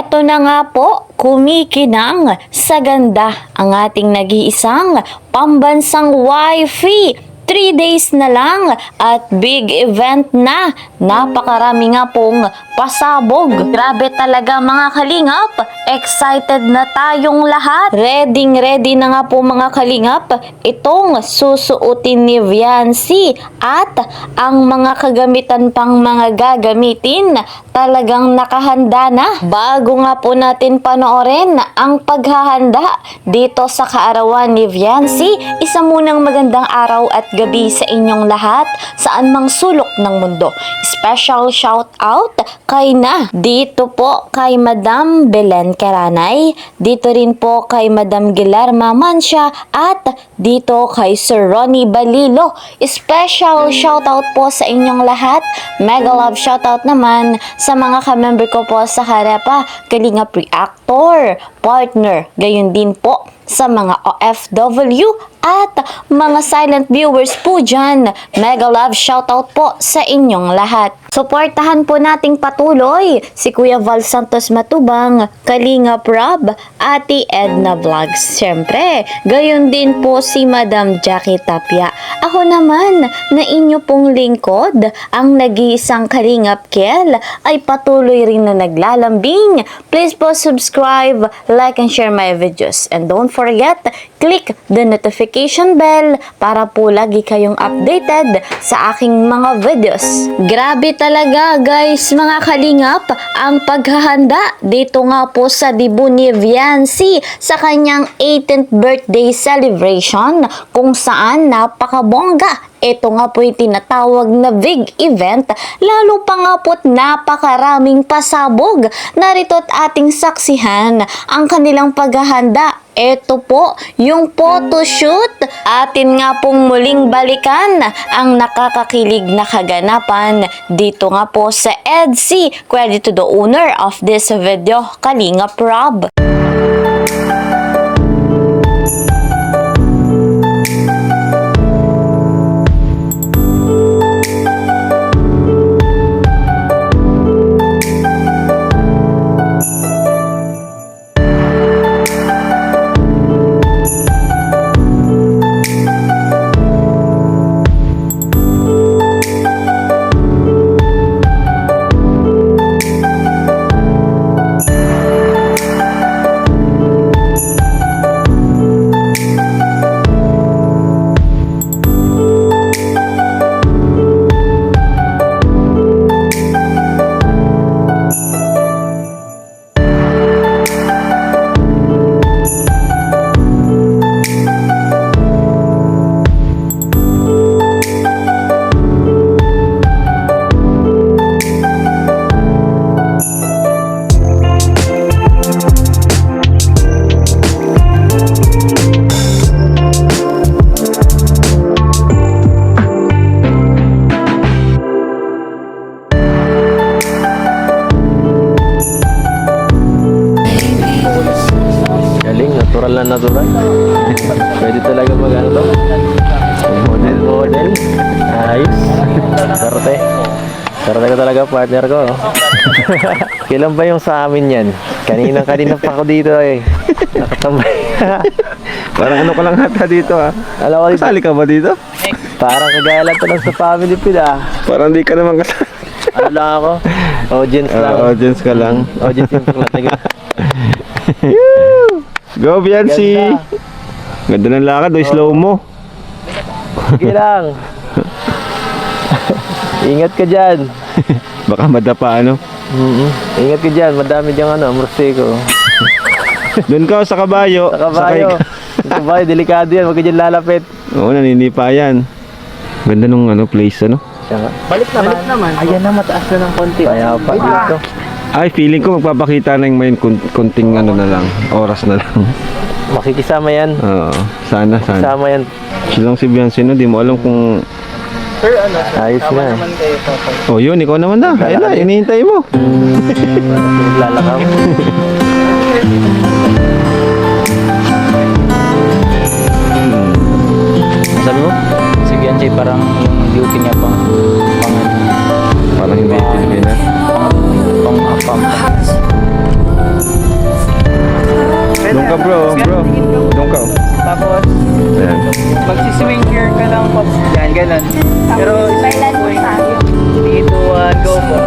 Eto na nga po, kumikinang sa ganda ang ating nag-iisang pambansang wifey. 3 days na lang at big event na. Napakarami nga pong pasabog. Grabe talaga mga kalingap. Excited na tayong lahat. Ready na nga po mga kalingap itong susuotin ni Viancy at ang mga kagamitan pang mga gagamitin talagang nakahanda na. Bago nga po natin panoorin ang paghahanda dito sa kaarawan ni Viancy, isa munang magandang araw at gabi sa inyong lahat saan mang sulok ng mundo. Special shout out kay dito po kay Madam Belen Caranay, dito rin po kay Madam Guillerma Mancia at dito kay Sir Ronnie Balilo. Special shout out po sa inyong lahat. Mega love shout out naman sa mga ka-member ko po sa Harapa, Kalingap Reactor, partner, gayon din po sa mga OFW at mga silent viewers po dyan. Mega love shoutout po sa inyong lahat. Suportahan po nating patuloy si Kuya Val Santos Matubang, Kalingap Rob, Ate Edna Vlogs. Siyempre, gayon din po si Madam Jackie Tapia. Ako naman, na inyo pong lingkod, ang nag-iisang Kalingap Kel, ay patuloy rin na naglalambing. Please po subscribe, like, and share my videos. And don't forget, click the notification bell para po lagi kayong updated sa aking mga videos. Grabe talaga guys mga kalingap ang paghahanda dito nga po sa debut ni Viancy sa kanyang 18th birthday celebration kung saan napakabongga. Ito nga po yung tinatawag na big event, lalo pa nga po't napakaraming pasabog. Narito't ating saksihan ang kanilang paghahanda. Ito po, yung photoshoot. Atin nga pong muling balikan ang nakakakilig na kaganapan dito nga po sa EDC. Credit to the owner of this video, Kalingap Rob. Natural. Pwede talaga mag ano to? Model. Ayos. Sarte. Sarte ka talaga partner ko. Kailan ba yung sa amin yan? Kanina pa ako dito eh. Nakatambay. Parang ano ka lang hata dito ah. Alam ko, kasali ka ba dito? Parang kagaya lang to lang sa family feed ah. Parang di ka naman kasali. Ano lang ako? Audience lang. Audience ka lang. Audience yung lang. Go Viancy! Ganda ng lakad, slow mo. Sige lang. Ingat ka dyan. Baka madapa ano. Ingat ka dyan, madami dyan morsiko. Doon ka sa kabayo. Sa kabayo. Sa kabayo, delikado yan, huwag ka dyan lalapit. Oo, naninipa yan. Ganda nung place ano. Balik naman. Ayan na, mataas na ng konti. Kaya pa dito. Ay, feeling ko magpapakita na yung may konting ano na lang, oras na lang. Makikisama yan. Oo, sana. Makikisama yan. Silang si Viancy no, di mo alam kung... Sir, ayos na. Oh, yun, ikaw naman na. Ayun na, inihintay mo. Lalakaw. sabi mo? Si Viancy parang yung duty niya Parang hindi na. pang ka bro. Doon ka. Tapos, Ayan. magsiswing gear ka lang po. Yan, ganun. Pero, Bailan mo tayo. 3, 2, 1, go po.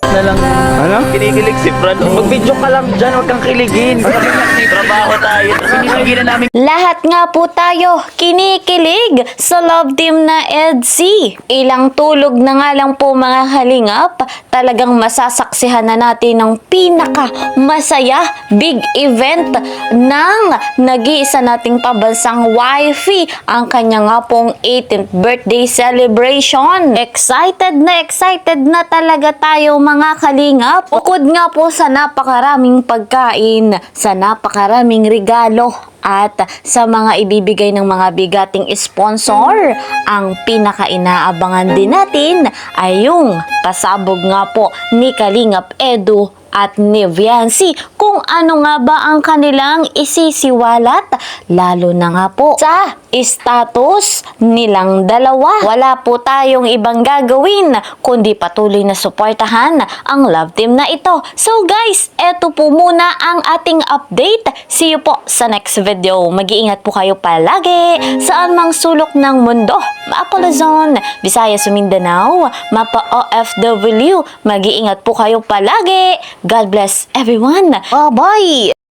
Na lang Ano? kinikilig si Fran. Mag-video ka lang dyan, huwag kang kiligin. Trabaho tayo. Sinisigi na namin. Lahat nga po tayo kinikilig sa love team na EDC. Ilang tulog na nga lang po mga kalingap, talagang masasaksihan na natin ng pinaka masaya big event ng nag-iisa nating pambansang wifey, ang kanya nga pong 18th birthday celebration. Excited na talaga tayo mga kalingap. Bukod nga po sa napakaraming pagkain, sa napakaraming regalo, at sa mga ibibigay ng mga bigating sponsor, ang pinaka-inaabangan din natin ay yung pasabog nga po ni Kalingap Edu at ni Viancy, kung ano nga ba ang kanilang isisiwalat, lalo na nga po sa status nilang dalawa. Wala po tayong ibang gagawin kundi patuloy na suportahan ang love team na ito. So guys, eto po muna ang ating update. See you po sa next video. Mag-iingat po kayo palagi saan mang sulok ng mundo. Mapa Luzon, Visayas, Mindanao, Mapa OFW. Mag-iingat po kayo palagi. God bless everyone. Bye-bye!